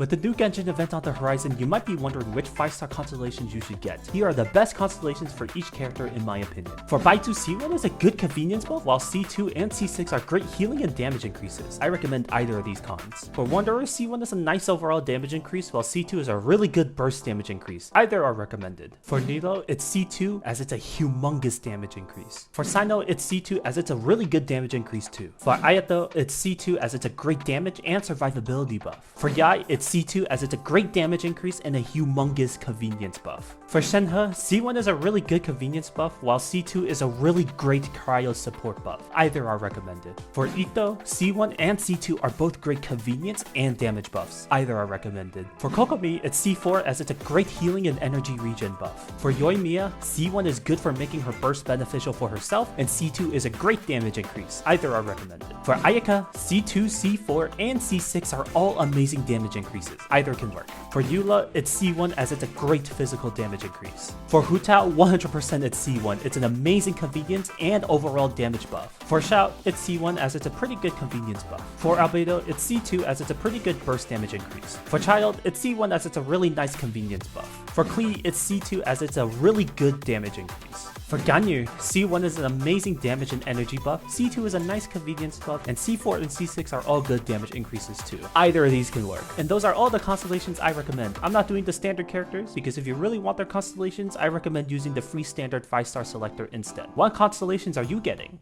With the new Genshin event on the horizon, you might be wondering which 5-star constellations you should get. Here are the best constellations for each character in my opinion. For Baitu, C1 is a good convenience buff, while C2 and C6 are great healing and damage increases. I recommend either of these cons. For Wanderer, C1 is a nice overall damage increase, while C2 is a really good burst damage increase. Either are recommended. For Nilo, it's C2 as it's a humongous damage increase. For Sino, it's C2 as it's a really good damage increase too. For Ayato, it's C2 as it's a great damage and survivability buff. For Yai, it's C2 as it's a great damage increase and a humongous convenience buff. For Shenhe, C1 is a really good convenience buff, while C2 is a really great cryo support buff. Either are recommended. For Ito, C1 and C2 are both great convenience and damage buffs. Either are recommended. For Kokomi, it's C4 as it's a great healing and energy regen buff. For Yoimiya, C1 is good for making her burst beneficial for herself, and C2 is a great damage increase. Either are recommended. For Ayaka, C2, C4, and C6 are all amazing damage increases. Either can work. For Eula, it's C1 as it's a great physical damage increase. For Hu Tao, 100% it's C1. It's an amazing convenience and overall damage buff. For Xiao, it's C1 as it's a pretty good convenience buff. For Albedo, it's C2 as it's a pretty good burst damage increase. For Child, it's C1 as it's a really nice convenience buff. For Klee, it's C2 as it's a really good damage increase. For Ganyu, C1 is an amazing damage and energy buff, C2 is a nice convenience buff, and C4 and C6 are all good damage increases too. Either of these can work. And those are all the constellations I recommend. I'm not doing the standard characters, because if you really want their constellations, I recommend using the free standard 5-star selector instead. What constellations are you getting?